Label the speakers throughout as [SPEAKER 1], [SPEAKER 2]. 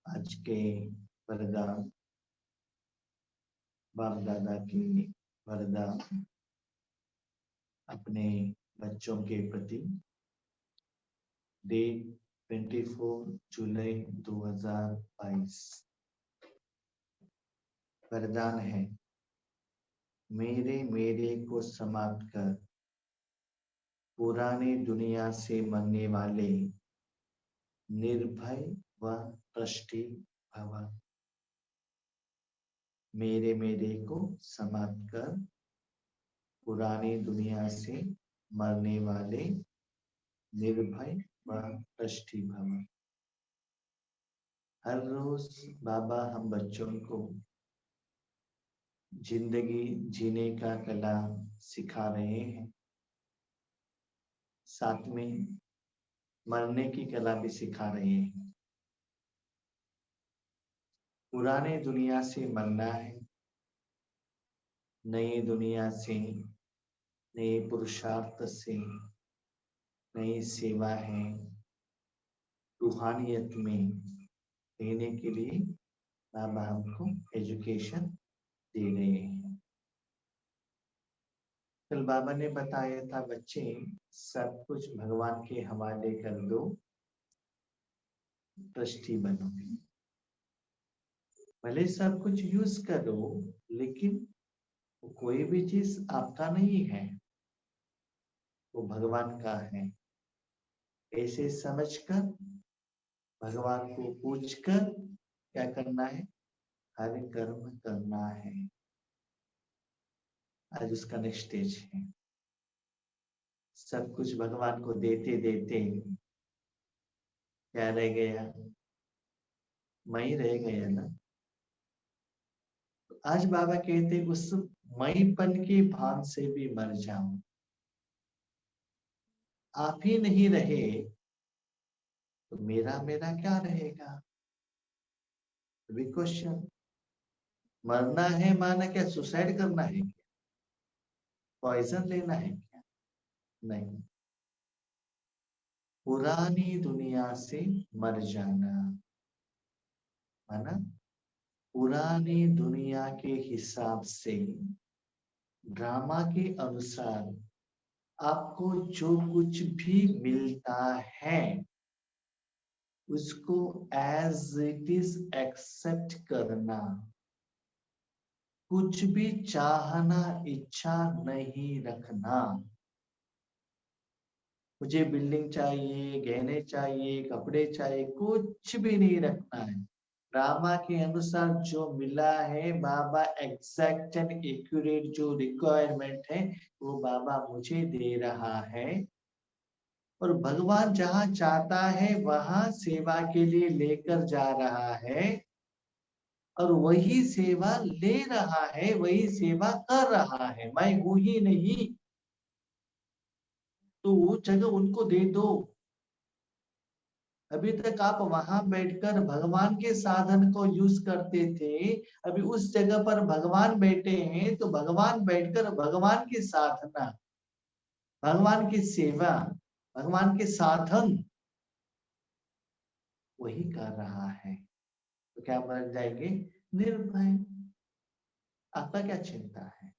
[SPEAKER 1] आज के वरदान, बाप दादा के वरदान अपने बच्चों के प्रति। डेट 24 जुलाई 2022। वरदान है, मेरे मेरे को समाप्त कर पुरानी दुनिया से मरने वाले निर्भय व ट्रस्टी भव। मेरे मेरे को समाप्त कर पुरानी दुनिया से मरने वाले निर्भय व ट्रस्टी भव। हर रोज बाबा हम बच्चों को जिंदगी जीने का कला सिखा रहे हैं, साथ में मरने की कला भी सिखा रहे हैं। पुराने दुनिया से मरना है, नई दुनिया से, नए पुरुषार्थ से, नई सेवा है, रूहानियत में रहने के लिए बाबा हमको एजुकेशन दे रहे हैं। कल बाबा ने बताया था, बच्चे सब कुछ भगवान के हवाले कर दो, ट्रस्टी बनो। भले सब कुछ यूज करो, लेकिन कोई भी चीज आपका नहीं है, वो भगवान का है। ऐसे समझकर भगवान को पूछकर क्या करना है, हर कर्म करना है। आज उसका नेक्स्ट स्टेज है। सब कुछ भगवान को देते देते क्या रह गया, मैं ही रह गया ना। आज बाबा कहते उस मईपन के भान से भी मर जाऊं। आप ही नहीं रहे तो मेरा मेरा क्या रहेगा। क्वेश्चन, मरना है माना क्या सुसाइड करना है क्या, पॉइजन लेना है क्या? नहीं, पुरानी दुनिया से मर जाना माना पुरानी दुनिया के हिसाब से, ड्रामा के अनुसार आपको जो कुछ भी मिलता है उसको एज इट इज एक्सेप्ट करना। कुछ भी चाहना, इच्छा नहीं रखना। मुझे बिल्डिंग चाहिए, गहने चाहिए, कपड़े चाहिए, कुछ भी नहीं रखना है। ड्रामा के अनुसार जो मिला है बाबा, एग्जैक्ट एंड एक्यूरेट जो रिक्वायरमेंट है वो बाबा मुझे दे रहा है। और भगवान जहां चाहता है वहां सेवा के लिए लेकर जा रहा है, और वही सेवा ले रहा है, वही सेवा कर रहा है। मैं हूं ही नहीं, तो वो जगह उनको दे दो। अभी तक आप वहां बैठकर भगवान के साधन को यूज करते थे, अभी उस जगह पर भगवान बैठे हैं, तो भगवान बैठकर भगवान की साधना, भगवान की सेवा, भगवान के साधन वही कर रहा है। तो क्या बन जाएंगे, निर्भय। आपका क्या चिंता है?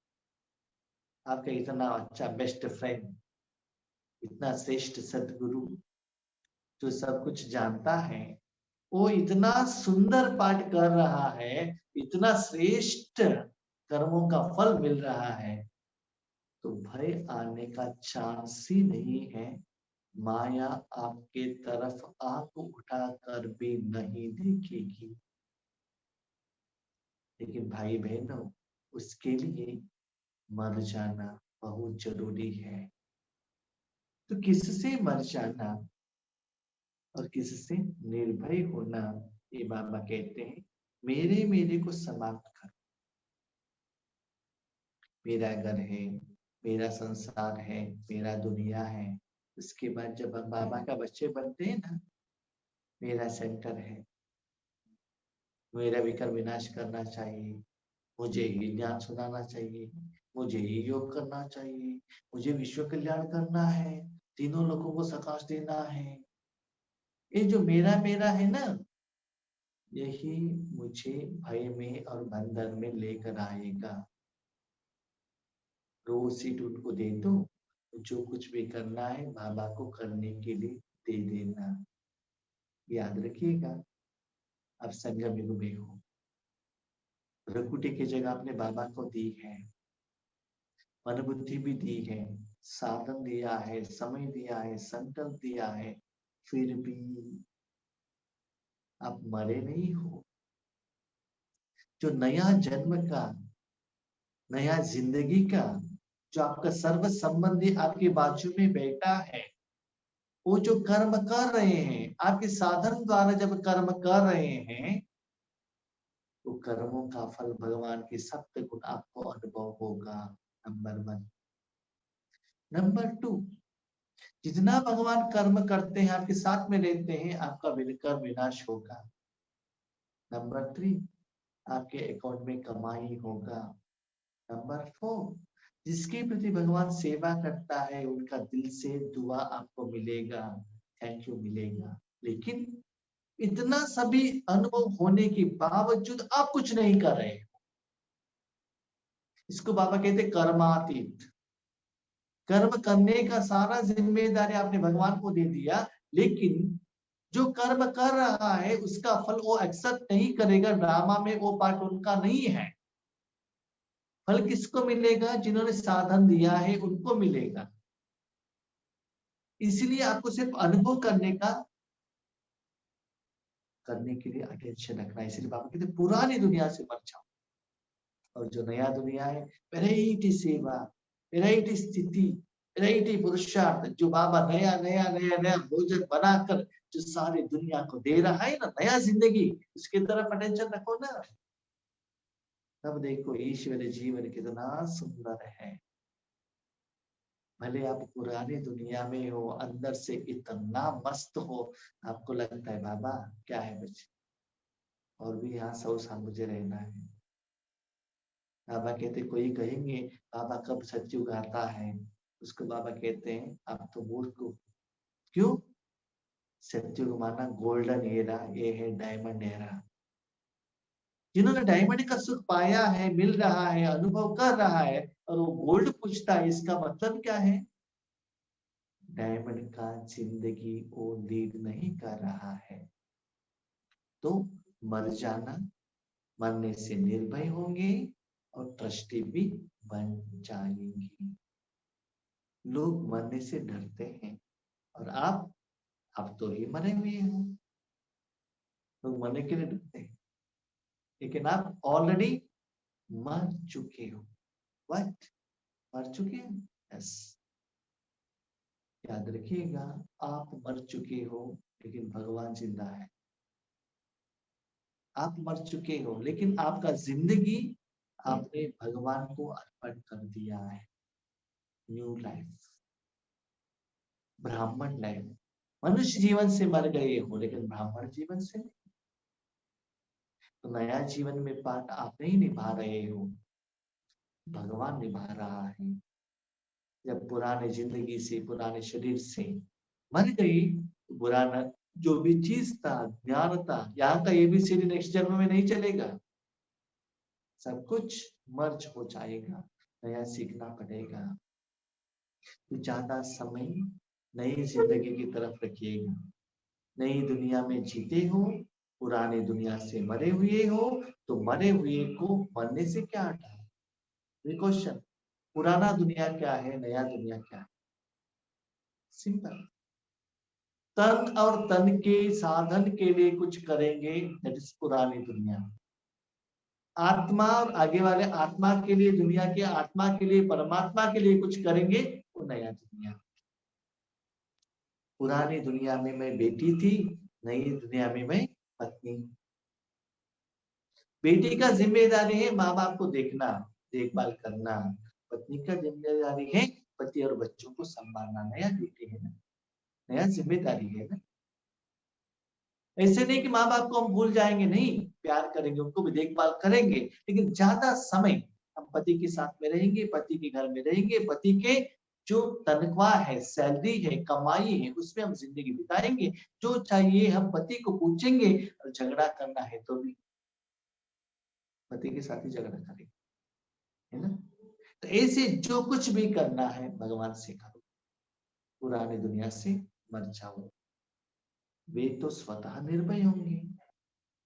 [SPEAKER 1] आपका इतना अच्छा बेस्ट फ्रेंड, इतना श्रेष्ठ सदगुरु जो सब कुछ जानता है, वो इतना सुंदर पाठ कर रहा है, इतना श्रेष्ठ कर्मों का फल मिल रहा है, तो भय आने का चांस ही नहीं है। माया आपके तरफ आंख उठाकर भी नहीं देखेगी। लेकिन भाई बहनों, उसके लिए मर जाना बहुत जरूरी है। तो किससे मर जाना और किससे निर्भय होना, ये बाबा कहते हैं, मेरे मेरे को समाप्त कर। मेरा घर है, मेरा संसार है, मेरा दुनिया है। उसके बाद जब हम बाबा का बच्चे बनते हैं ना, मेरा सेंटर है, मेरा विकर विनाश करना चाहिए, मुझे ही ज्ञान सुनाना चाहिए, मुझे ही योग करना चाहिए, मुझे विश्व कल्याण करना है, तीनों लोगों को सकाश देना है। ये जो मेरा मेरा है ना, यही मुझे भय में और बंधन में लेकर आएगा। रोज सीट उनको दे दो, जो कुछ भी करना है बाबा को करने के लिए दे देना। याद रखिएगा, आप संगम युग में हो। प्रकृति की जगह आपने बाबा को दी है, मन बुद्धि भी दी है, साधन दिया है, समय दिया है, संकल्प दिया है, फिर भी आप मरे नहीं हो। जो नया जन्म का, नया जिंदगी का, जो आपका सर्व संबंधी आपके बाजू में बैठा है, वो जो कर्म कर रहे हैं, आपके साधन द्वारा जब कर्म कर रहे हैं, तो कर्मों का फल भगवान के सत्य गुण आपको अनुभव होगा। नंबर 1। नंबर 2, जितना भगवान कर्म करते हैं, आपके साथ में रहते हैं, आपका विनाश होगा। नंबर 3, आपके अकाउंट में कमाई होगा। नंबर 4, जिसके प्रति भगवान सेवा करता है, उनका दिल से दुआ आपको मिलेगा, थैंक यू मिलेगा। लेकिन इतना सभी अनुभव होने के बावजूद आप कुछ नहीं कर रहे। इसको बाबा कहते कर्मातीत। कर्म करने का सारा जिम्मेदारी आपने भगवान को दे दिया, लेकिन जो कर्म कर रहा है उसका फल वो एक्सेप्ट नहीं करेगा। ड्रामा में वो पार्ट उनका नहीं है। फल किसको मिलेगा? जिन्होंने साधन दिया है उनको मिलेगा। इसलिए आपको सिर्फ अनुभव करने के लिए अटेंशन रखना है। इसलिए बाबा कहते पुरानी दुनिया से मत जाओ, और जो नया दुनिया है, वैरायटी सेवा, वैरायटी स्थिति, वैरायटी पुरुषार्थ, जो बाबा नया नया नया नया भोजन बनाकर जो सारी दुनिया को दे रहा है ना, नया जिंदगी, उसकी तरफ अटेंशन रखो ना। तब देखो ईश्वर जीवन कितना सुंदर है। भले आप पुरानी दुनिया में हो, अंदर से इतना मस्त हो, आपको लगता है बाबा क्या है बच्चे, और भी यहाँ 100 साल मुझे रहना है। बाबा कहते, कोई कहेंगे बाबा कब सतयुग आता है, उसको बाबा कहते हैं आप तो मूर्ख हो। क्यों? सतयुग माना गोल्डन एरा, ये है डायमंड एरा। जिन्होंने डायमंड का सुख पाया है, मिल रहा है, अनुभव कर रहा है, और वो गोल्ड पूछता है, इसका मतलब क्या है? डायमंड का जिंदगी वो लीड नहीं कर रहा है। तो मर जाना, मरने से निर्भय होंगे और ट्रस्टी भी बन जाएंगे। लोग मरने से डरते हैं, और आप तो ही मरे हुए हो। लोग मरने के लिए डरते हैं, लेकिन आप ऑलरेडी मर चुके हो। व्हाट? मर चुके हैं? यस। याद रखिएगा, आप मर चुके हो लेकिन भगवान जिंदा है। आप मर चुके हो लेकिन आपका जिंदगी आपने भगवान को अर्पण कर दिया है। न्यू लाइफ, ब्राह्मण लाइफ। मनुष्य जीवन से मर गए हो लेकिन ब्राह्मण जीवन से नहीं। तो नया जीवन में पार्ट आप नहीं निभा रहे हो, भगवान निभा रहा है। जब पुराने जिंदगी से, पुराने शरीर से मर गई, तो पुराना जो भी चीज था, ज्ञान था, यहाँ का एबीसीडी नेक्स्ट जन्म में नहीं चलेगा। सब कुछ मर्ज हो जाएगा, नया सीखना पड़ेगा। तो ज्यादा समय नई जिंदगी की तरफ रखिएगा। नई दुनिया में जीते हो, पुरानी दुनिया से मरे हुए हो, तो मरे हुए को मरने से क्या हटा है? क्वेश्चन, पुराना दुनिया क्या है, नया दुनिया क्या है? सिंपल। तन और तन के साधन के लिए कुछ करेंगे, दैट इज पुरानी दुनिया। आत्मा और आगे वाले आत्मा के लिए, दुनिया के आत्मा के लिए, परमात्मा के लिए कुछ करेंगे, वो नया दुनिया। पुरानी दुनिया में मैं बेटी थी, नई दुनिया में मैं पत्नी। बेटी का जिम्मेदारी है माँ बाप को देखना, देखभाल करना। पत्नी का जिम्मेदारी है पति और बच्चों को संभालना। नया ड्यूटी है ना, नया जिम्मेदारी है ना। ऐसे नहीं कि माँ बाप को हम भूल जाएंगे, नहीं, प्यार करेंगे, उनको भी देखभाल करेंगे, लेकिन ज्यादा समय हम पति के साथ में रहेंगे, पति के घर में रहेंगे, पति के जो तनख्वाह है, सैलरी है, कमाई है, उसमें हम जिंदगी बिताएंगे। जो चाहिए हम पति को पूछेंगे, और झगड़ा करना है तो भी पति के साथ ही झगड़ा करेंगे, है ना। तो ऐसे जो कुछ भी करना है भगवान से करो, पुरानी दुनिया से मर जाओ। वे तो स्वतः निर्भय होंगे।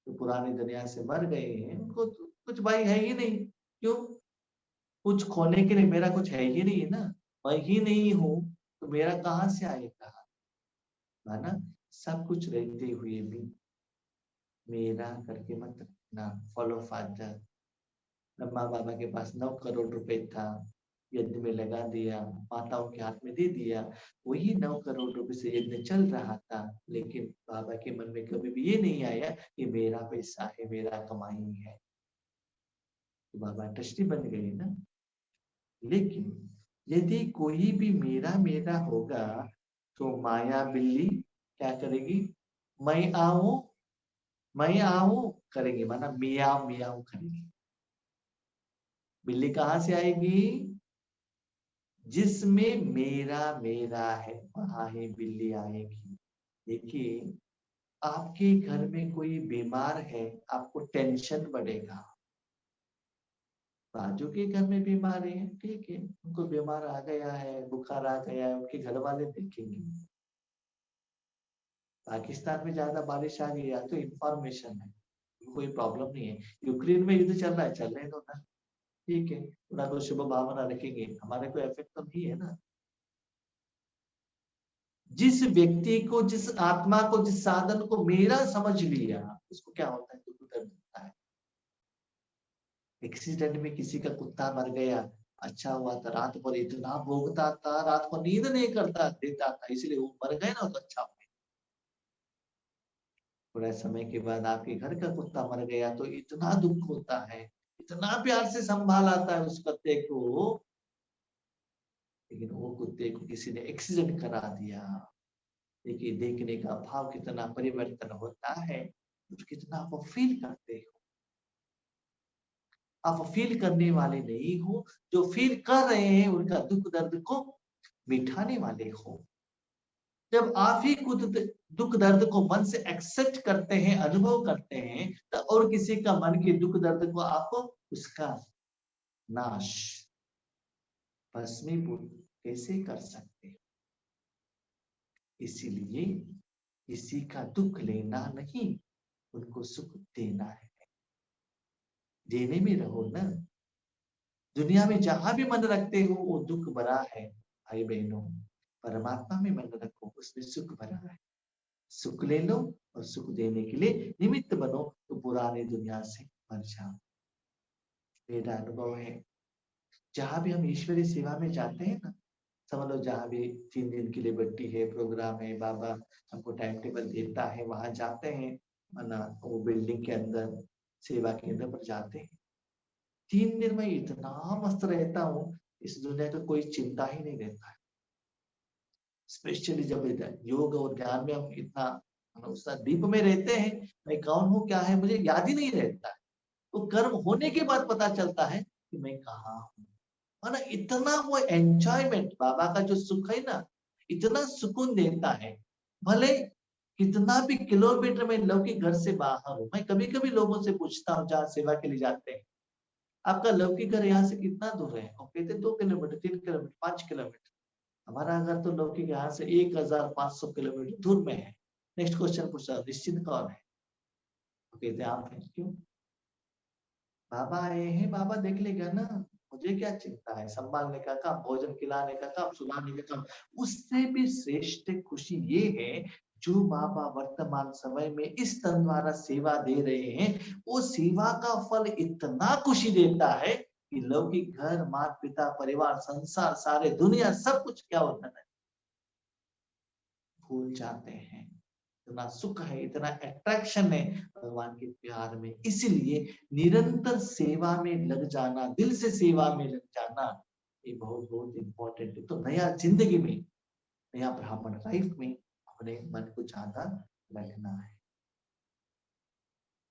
[SPEAKER 1] तो पुरानी दुनिया से मर गए हैं, उनको तो कुछ भाई है ही नहीं। क्यों? कुछ खोने के लिए मेरा कुछ है ही नहीं है ना। मैं ही नहीं हूं तो मेरा कहाँ से आएगा, है ना। सब कुछ रहते हुए भी मेरा करके मत रखना। Follow father. माँ बाबा के पास 9 करोड़ रुपए था, यज्ञ में लगा दिया, माताओं के हाथ में दे दिया। वही 9 करोड़ रुपए से यज्ञ चल रहा था, लेकिन बाबा के मन में कभी भी ये नहीं आया कि मेरा पैसा है, मेरा कमाई है। तो बाबा ट्रस्टी बन गए ना। लेकिन यदि कोई भी मेरा मेरा होगा, तो माया बिल्ली क्या करेगी? मैं आऊं, मैं आऊं करेगी, माना मियाऊ मियाऊ करेगी। बिल्ली कहाँ से आएगी? जिसमें मेरा मेरा है, वहां ही बिल्ली आएगी। देखिए, आपके घर में कोई बीमार है, आपको टेंशन बढ़ेगा। बाजू के घर में बीमार है, ठीक है, उनको बीमार आ गया है, बुखार आ गया है, उनके घर वाले देखेंगे। पाकिस्तान में ज्यादा बारिश आ गई, या तो इंफॉर्मेशन है, कोई प्रॉब्लम नहीं है। यूक्रेन में युद्ध चल रहा है, चल रहे दो ना, ठीक है, थोड़ा तो शुभ भावना रखेंगे, हमारे को इफेक्ट तो नहीं है ना। जिस व्यक्ति को, जिस आत्मा को, जिस साधन को मेरा समझ लिया, उसको क्या होता है? दुख दर्द होता है। एक्सीडेंट में किसी का कुत्ता मर गया, अच्छा हुआ था, रात भर इतना भोगता था, रात को नींद नहीं करता देता था, इसलिए वो मर गए ना, तो अच्छा हो गया। थोड़ा समय के बाद आपके घर का कुत्ता मर गया तो इतना दुख होता है, इतना प्यार से संभालाता है उस कुत्ते को, लेकिन वो कुत्ते को किसी ने एक्सीडेंट करा दिया। देखिए, देखने का भाव कितना परिवर्तन होता है, तो कितना आप फील करते हो। आप फील करने वाले नहीं हो, जो फील कर रहे हैं उनका दुख दर्द को मिटाने वाले हो। जब आप ही खुद दुख दर्द को मन से एक्सेप्ट करते हैं, अनुभव करते हैं, तो और किसी का मन के दुख दर्द को आप उसका नाश, भस्मीभूत कैसे कर सकते हैं? इसीलिए किसी का दुख लेना नहीं, उनको सुख देना है। देने में रहो ना। दुनिया में जहां भी मन रखते हो वो दुख भरा है भाई बहनों। परमात्मा में मन रखो, उसमें सुख भरा है। सुख ले लो, और सुख देने के लिए निमित्त बनो, तो पुरानी दुनिया से मर जाओ। मेरा अनुभव है, जहां भी हम ईश्वरीय सेवा में जाते हैं ना, समझ लो जहां भी 3 दिन के लिए बट्टी है, प्रोग्राम है, बाबा हमको टाइम टेबल देता है, वहां जाते हैं, माना वो बिल्डिंग के अंदर सेवा केंद्र पर जाते हैं। 3 दिन में इतना मस्त रहता हूँ, इस दुनिया का कोई चिंता ही नहीं रहता है। स्पेशली जब योग और ज्ञान में हम इतना उस डीप में रहते हैं, मैं कौन हूँ क्या है मुझे याद ही नहीं रहता है। तो कर्म होने के बाद पता चलता है कि मैं कहाँ हूँ। है ना, इतना वो एंजॉयमेंट, बाबा का जो सुख है ना, इतना सुकून देता है। भले कितना भी किलोमीटर में लौकिक घर से बाहर हो, मैं कभी कभी लोगों से पूछता हूँ जहाँ सेवा के लिए जाते हैं, आपका लौकिक घर यहाँ से कितना दूर है? और कहते 2 किलोमीटर, 3 किलोमीटर, 5 किलोमीटर। हमारा घर तो लौकिक यहाँ से 1500 किलोमीटर दूर में है। नेक्स्ट क्वेश्चन पूछा, निश्चिंत कौन है? तो कहते आप हैं। क्यों? बाबा आए हैं, बाबा देख लेगा ना, मुझे क्या चिंता है? संभालने का काम, भोजन खिलाने का काम, सुलाने का काम। उससे भी श्रेष्ठ खुशी ये है, जो बाबा वर्तमान समय में इस तन द्वारा सेवा दे रहे हैं, वो सेवा का फल इतना खुशी देता है कि लौकिक घर, माता पिता, परिवार, संसार, सारे दुनिया सब कुछ क्या होता है, भूल जाते हैं। इतना सुख है, इतना अट्रैक्शन है भगवान के प्यार में। इसलिए निरंतर सेवा में लग जाना, दिल से सेवा में लग जाना, ये बहुत बहुत इंपॉर्टेंट है। तो नया जिंदगी में, नया ब्राह्मण लाइफ में अपने मन को ज्यादा रखना है।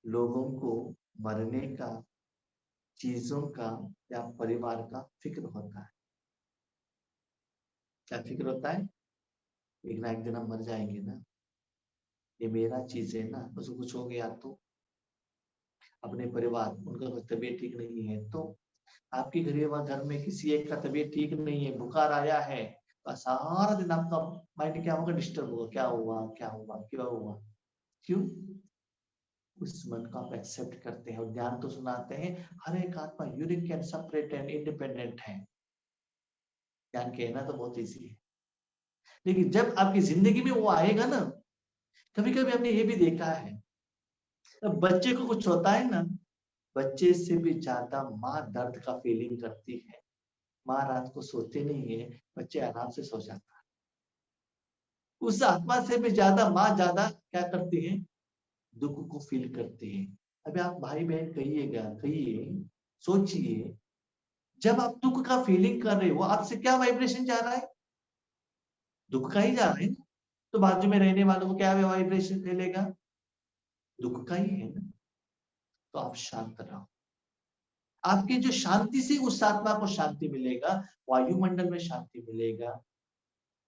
[SPEAKER 1] लोगों को मरने का, चीजों का या परिवार का फिक्र होता है। क्या फिक्र होता है? एक ना एक दिन हम मर जाएंगे ना, ये मेरा चीज है ना, उसको कुछ हो गया तो, अपने परिवार, उनका कोई तबीयत ठीक नहीं है तो, आपके घर में किसी एक का तबीयत ठीक नहीं है, बुखार आया है, तो सारा दिन आपका माइंड क्या होगा? डिस्टर्ब होगा, क्या हुआ, क्या हुआ, क्यों हुआ? क्यों? उस मन को आप एक्सेप्ट करते हैं और ध्यान तो सुनाते हैं, हर एक आत्मा unique and separate and independent है। ध्यान कहना तो बहुत ईजी है, लेकिन जब आपकी जिंदगी में वो आएगा ना, कभी कभी हमने ये भी देखा है, अब बच्चे को कुछ होता है ना, बच्चे से भी ज्यादा माँ दर्द का फीलिंग करती है। माँ रात को सोते नहीं है, बच्चे आराम से सो जाता है। उस आत्मा से भी ज्यादा माँ ज्यादा क्या करती है? दुख को फील करती है। अभी आप भाई बहन कहिएगा, कहिए, सोचिए, जब आप दुख का फीलिंग कर रहे हो, आपसे क्या वाइब्रेशन जा रहा है? दुख का ही जा रहा है ना। तो बाजू में रहने वालों को क्या वाइब्रेशन मिलेगा? दुख का ही है ना। तो आप शांत रहो, आपकी जो शांति से उस आत्मा को शांति मिलेगा, वायुमंडल में शांति मिलेगा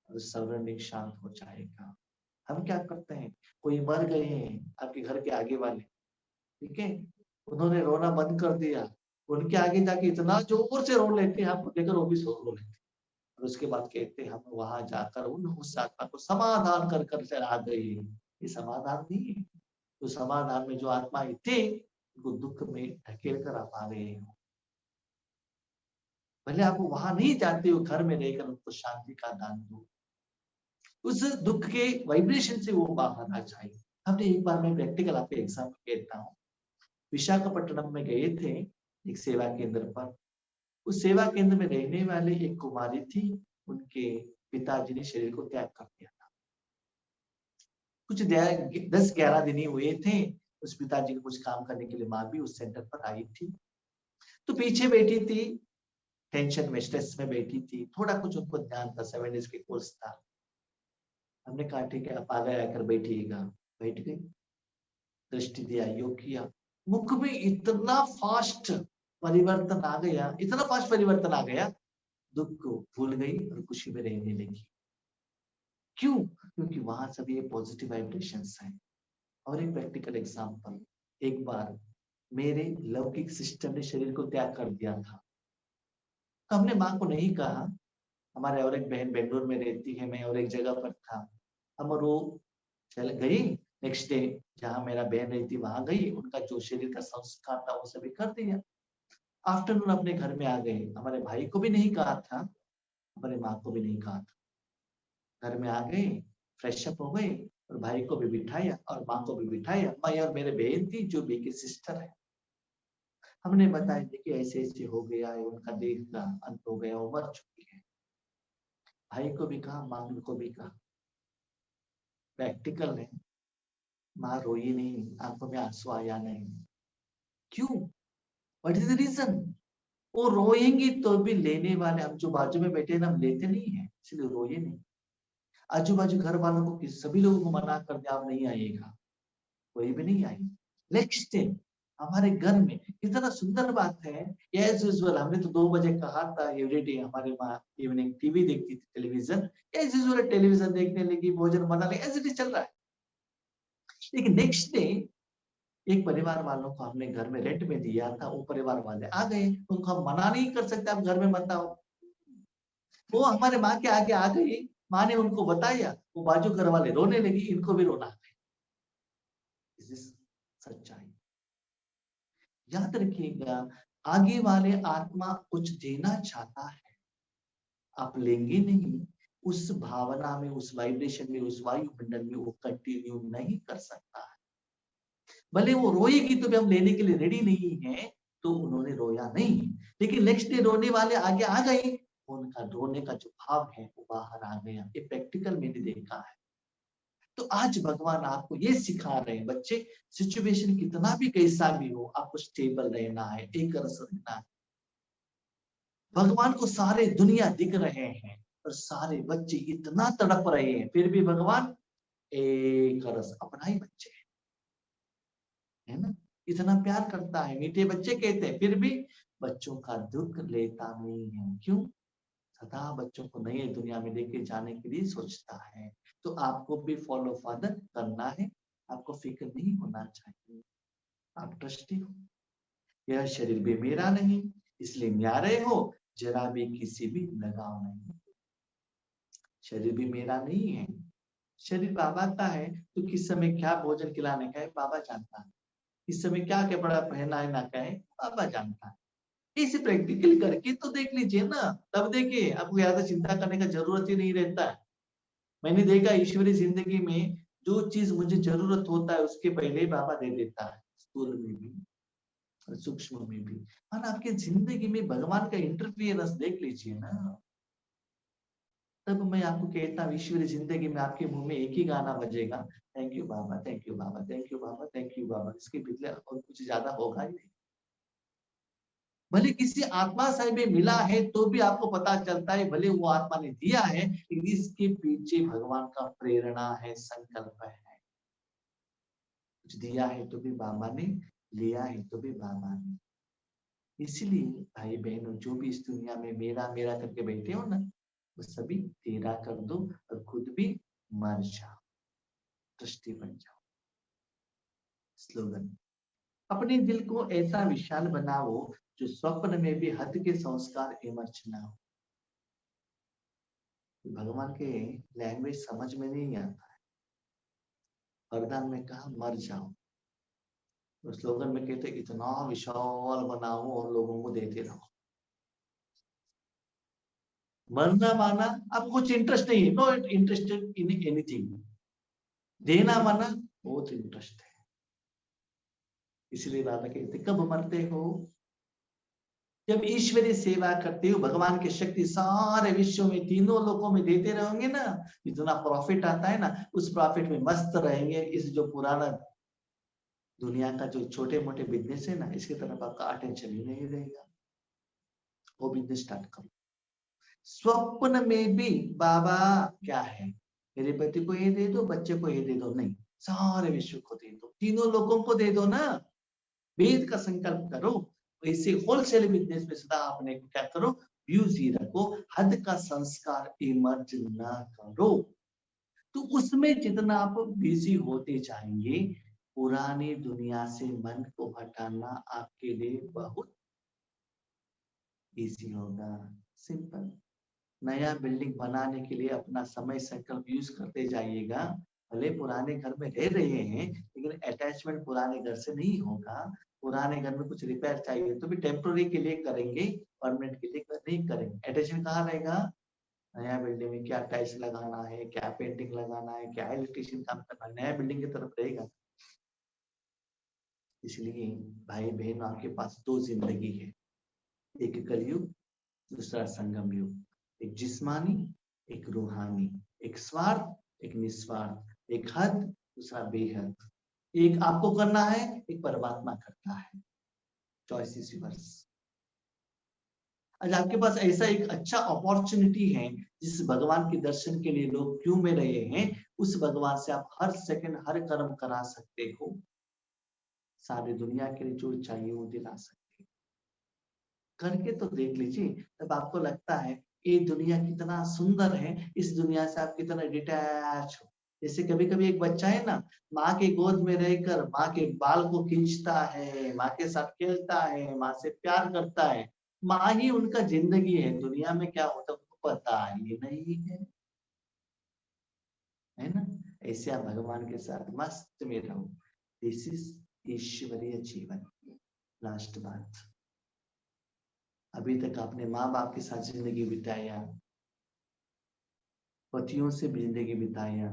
[SPEAKER 1] और सराउंडिंग शांत हो जाएगा। हम क्या करते हैं, कोई मर गए हैं आपके घर के आगे वाले, ठीक है, उन्होंने रोना बंद कर दिया, उनके आगे जाके इतना जोर से रो लेते हैं, आपको देखकर वो भी रो लेते हैं। और उसके बाद कहते हैं हम वहां जाकर उस आत्मा को समाधान कर कर से आ गए। ये समाधान नहीं है। तो समाधान में जो आत्माएं थे, उनको दुख में ढकेल कर आप आ गए हो। भले आप वहां नहीं जाते हो, घर में रहकर उनको शांति का दान दो, उस दुख के वाइब्रेशन से वो बाहर आ जाए। हमने एक बार, मैं प्रैक्टिकल आपको एग्जाम्पल कहता हूँ, विशाखापट्टनम में गए थे एक सेवा केंद्र पर। उस सेवा केंद्र में रहने वाले एक कुमारी थी, उनके पिताजी ने शरीर को त्याग कर दिया था। कुछ 10-11 दिन ही हुए थे। उस पिताजी को कुछ काम करने के लिए माँ भी उस सेंटर पर आई थी, तो पीछे बैठी थी, टेंशन में, स्ट्रेस में बैठी थी, थोड़ा कुछ उनको ध्यान था, 7 डेज के कोर्स था। हमने कहा ठीक है, आप आगे आकर बैठिएगा। बैठ गई, दृष्टि दिया, योग किया, मुख में इतना फास्ट परिवर्तन आ गया, इतना फास्ट परिवर्तन आ गया, दुख को भूल गई और खुशी में रहने लगी। क्यों? क्योंकि वहां सभी ये पॉजिटिव वाइब्रेशंस हैं। और एक प्रैक्टिकल एग्जांपल, एक बार मेरे लौकिक सिस्टर ने शरीर को त्याग कर दिया था, तो हमने माँ को नहीं कहा। हमारे और एक बहन बेंगलोर में रहती है, मैं और एक जगह पर था, हम और वो चल गई। नेक्स्ट डे जहाँ मेरा बहन रहती वहां गई, उनका जो शरीर का संस्कार था वो सभी कर दिया। आफ्टरनून अपने घर में आ गए, हमारे भाई को भी नहीं कहा था, हमारे माँ को भी नहीं कहा था। घर में आ गए, फ्रेश अप हो गए और भाई को भी बिठाया और माँ को भी बिठाया। मैं और मेरे बहन थी जो बी की सिस्टर है, हमने बताया देखिए ऐसे ऐसे हो गया है, उनका देह का अंत हो गया, वो मर चुकी है। भाई को भी कहा, माँ को भी कहा। प्रैक्टिकल है, माँ रोई नहीं, आंखों में आंसू आया नहीं। क्यों? What is the reason? वो रोएंगी तो भी लेने वाले, हम जो बाजू में बैठे ना, हम लेते नहीं है, इसलिए रोए नहीं। आजू बाजू घर वालों को सभी लोगों को मना कर दिया, आप नहीं आइएगा, कोई भी नहीं आई। नेक्स्ट डे हमारे घर में इतना सुंदर बात है, एज यूजुअल हमने तो 2 बजे कहा था, एवरीडे हमारी माँ इवनिंग टीवी देखती थी, टेलीविजन, एज यूजुअल टेलीविजन देखने लगी, भोजन बना ले, एज इट इज चल रहा है। लेकिन नेक्स्ट डे एक परिवार वालों को हमने घर में रेंट में दिया था, वो परिवार वाले आ गए, उनको हम मना नहीं कर सकते, आप घर में मत आओ। वो हमारे माँ के आगे आ गई, माँ ने उनको बताया, वो बाजू घर वाले रोने लगी, इनको भी रोना आ गया। इस सच्चाई याद रखिएगा, आगे वाले आत्मा कुछ देना चाहता है, आप लेंगे नहीं, उस भावना में, उस वाइब्रेशन में, उस वायुमंडल में वो कंटिन्यू नहीं कर सकता है। भले वो रोएगी तो भी हम लेने के लिए रेडी नहीं है, तो उन्होंने रोया नहीं, लेकिन नेक्स्ट डे रोने वाले आगे आ गए, उनका रोने का जो भाव है वो बाहर आ गया। ये प्रैक्टिकल मैंने देखा है। तो आज भगवान आपको ये सिखा रहे हैं, बच्चे, सिचुएशन कितना भी कैसा भी हो, आपको स्टेबल रहना है, एक रस रहना है। भगवान को सारे दुनिया दिख रहे हैं और सारे बच्चे इतना तड़प रहे हैं, फिर भी भगवान एक रस, अपना ही बच्चे है ना, इतना प्यार करता है। मीठे बच्चे कहते हैं, फिर भी बच्चों का दुख लेता नहीं है। क्यों? सदा बच्चों को नई दुनिया में लेके जाने के लिए सोचता है। तो आपको भी फॉलो फादर करना है, आपको फिक्र नहीं होना चाहिए। आप ट्रस्टी हो, यह शरीर भी मेरा नहीं, इसलिए न्यारे हो, जरा भी किसी भी लगाव नहीं। शरीर भी मेरा नहीं है, शरीर बाबा का है, तो किस समय क्या भोजन खिलाने का है बाबा जानता है, इस समय क्या कपड़ा पहनाना का है बाबा जानता है। इसे प्रैक्टिकल करके तो देख लीजिए ना, तब देखिए आपको ज्यादा चिंता करने का जरूरत ही नहीं रहता है। मैंने देखा ईश्वरीय जिंदगी में जो चीज मुझे जरूरत होता है उसके पहले ही बाबा दे देता है, स्थूल में भी और सूक्ष्म में भी। और आपके जिंदगी में भगवान का इंटरफियरेंस देख लीजिए ना, तब मैं आपको कहता हूँ ईश्वरीय जिंदगी में आपके मुंह में एक ही गाना बजेगा, थैंक यू बाबा, थैंक यू बाबा, थैंक यू बाबा, थैंक यू बाबा। इसके बदले और कुछ ज्यादा होगा ही नहीं। भले किसी आत्मा से भी मिला है तो भी आपको पता चलता है भले वो आत्मा ने दिया है, लेकिन इसके पीछे भगवान का प्रेरणा है, संकल्प है। कुछ दिया है तो भी बाबा ने, लिया है तो भी बाबा ने। इसलिए भाई बहनों, जो भी इस दुनिया में मेरा मेरा करके बैठे हो ना, वो सभी तेरा कर दो और खुद भी मर जाओ, दृष्टि बन जाओ। स्लोगन, अपने दिल को ऐसा विशाल बनाओ जो स्वप्न में भी हद के संस्कार इमर्च ना हो। भगवान के लैंग्वेज समझ में नहीं आता है। वरदान में कहा मर जाओ, तो स्लोगन में कहते इतना विशाल बनाओ और लोगों को देते रहो। मरना माना आपको कुछ इंटरेस्ट नहीं है, नो इंटरेस्टेड इन एनीथिंग। देना माना बहुत इंटरेस्ट है। इसलिए बाबा कहते कब मरते हो, जब ईश्वरीय सेवा करते हो, भगवान की शक्ति सारे विश्व में तीनों लोकों में देते रहोगे ना, इतना प्रॉफिट आता है ना, उस प्रॉफिट में मस्त रहेंगे। इस जो पुराना दुनिया का जो छोटे मोटे बिजनेस है ना, इसकी तरफ आपका अटेंशन ही नहीं रहेगा। वो बिजनेस स्टार्ट करो। स्वप्न में भी बाबा क्या है, मेरे पति को ये दे दो, बच्चे को ये दे दो, नहीं, सारे विश्व को दे दो, तीनों लोगों को दे दो ना। वेद का संकल्प करो। इसे होलसेल बिजनेस में सदा आपने क्या करो, व्यूज ही रखो, हद का संस्कार इमर्ज ना करो। तो उसमें जितना आप बिजी होते जाएंगे, पुरानी दुनिया से मन को हटाना आपके लिए बहुत इजी होगा। सिंपल। नया बिल्डिंग बनाने के लिए अपना समय संकल्प यूज करते जाइएगा। भले पुराने घर में रह रहे हैं, लेकिन अटैचमेंट पुराने घर से नहीं होगा। पुराने घर में कुछ रिपेयर चाहिए तो भी टेम्पोररी के लिए करेंगे, परमानेंट के लिए नहीं करेंगे। अटैचमेंट कहाँ रहेगा, नया बिल्डिंग में क्या टाइल्स लगाना है, क्या पेंटिंग लगाना है, क्या इलेक्ट्रिशियन काम करना है, नया बिल्डिंग की तरफ रहेगा। इसलिए भाई बहन, आपके पास दो जिंदगी है, एक कलयुग, दूसरा संगम युग। एक जिस्मानी, एक रूहानी। एक स्वार्थ, एक निस्वार्थ। एक हद, दूसरा बेहद। एक आपको करना है, एक परमात्मा करता है। Choice is yours. आज आपके पास ऐसा एक अच्छा अपॉर्चुनिटी है, जिस भगवान के दर्शन के लिए लोग क्यों में रहे हैं, उस भगवान से आप हर सेकंड हर कर्म करा सकते हो। सारी दुनिया के लिए जो चाहिए वो दिला सकते हो। करके तो देख लीजिए, तब आपको लगता है ये दुनिया कितना सुंदर है, इस दुनिया से आप कितना डिटैच हो। जैसे कभी कभी एक बच्चा है ना, माँ के गोद में रहकर माँ के बाल को खींचता है, माँ के साथ खेलता है, माँ से प्यार करता है। माँ ही उनका जिंदगी है, दुनिया में क्या होता है उनको पता ही नहीं है ना। ऐसे आप भगवान के साथ मस्त में रहो। दिस इज ईश्वरीय जीवन। लास्ट बात, अभी तक आपने माँ बाप के साथ जिंदगी बिताया, पतियों से जिंदगी बिताया,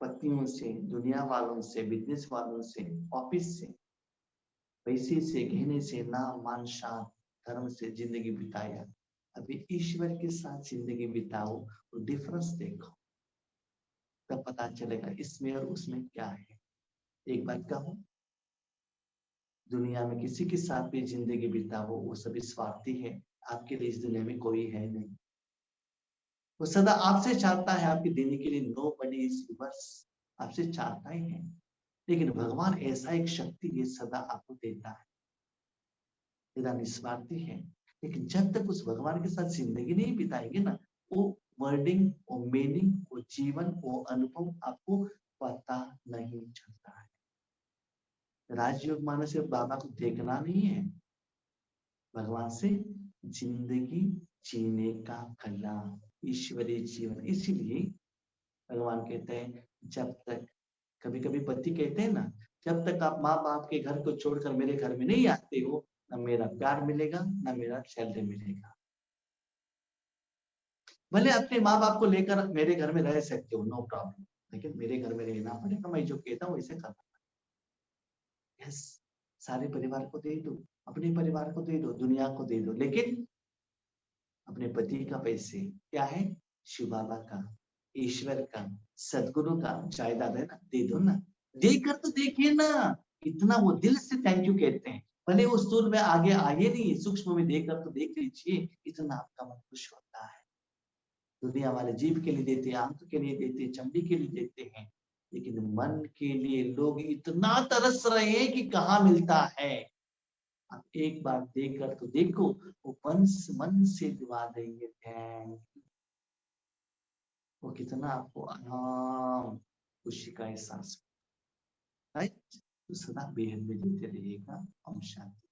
[SPEAKER 1] पत्नियों से, दुनिया वालों से, बिजनेस वालों से, ऑफिस से, पैसे से, गहने से, नाम मान शान धर्म से जिंदगी बिताया। अभी ईश्वर के साथ जिंदगी बिताओ तो डिफरेंस देखो, तब पता चलेगा इसमें और उसमें क्या है। एक बात कहूं, दुनिया में किसी के साथ भी जिंदगी बिताओ वो सभी स्वार्थी है। आपके लिए इस दुनिया में कोई है नहीं। वो सदा आपसे चाहता है आपके देने के लिए, नो बडी इज यूवर्स, आपसे चाहता ही है। लेकिन भगवान ऐसा एक शक्ति है, सदा आपको देता है, तेरा निस्वार्थी है। लेकिन जब तक उस भगवान के साथ जिंदगी नहीं बिताएंगे ना, वो वर्डिंग, वो मीनिंग, वो जीवन, वो अनुभव आपको पता नहीं चलता है। राजयोग माने सिर्फ बाबा को देखना नहीं है, भगवान से जिंदगी जीने का कला, ईश्वरीय जीवन। इसीलिए भगवान कहते हैं, जब तक, कभी कभी पति कहते हैं ना, जब तक आप माँ बाप के घर को छोड़कर मेरे घर में नहीं आते हो, ना मेरा प्यार मिलेगा, ना मेरा सैलरी मिलेगा। भले अपने माँ बाप को लेकर मेरे घर में रह सकते हो, नो प्रॉब्लम, लेकिन मेरे घर में रहना पड़ेगा, मैं जो कहता हूँ वैसे करना। यस, सारे परिवार को दे दो, अपने परिवार को दे दो, दुनिया को दे दो, लेकिन अपने पति का पैसे क्या है, शिव बाबा का, ईश्वर का, सदगुरु का जायदाद है ना, दे दो ना। देकर तो देखिए ना, इतना वो दिल से थैंक यू कहते हैं। भले वो स्थूल में आगे आगे नहीं, सूक्ष्म में देकर तो देख लीजिए, इतना आपका मन खुश होता है। दुनिया वाले जीभ के लिए देते हैं, आंख के लिए देते हैं, चमड़ी के लिए देते हैं, लेकिन मन के लिए लोग इतना तरस रहे हैं कि कहाँ मिलता है। आप एक बार देखकर तो देखो, वो मन से दुआ देंगे, थैंक, वो कितना आपको आराम, खुशी का एहसास, राइट। तो सदा बेहद में देते रहिएगा। ओम शांति।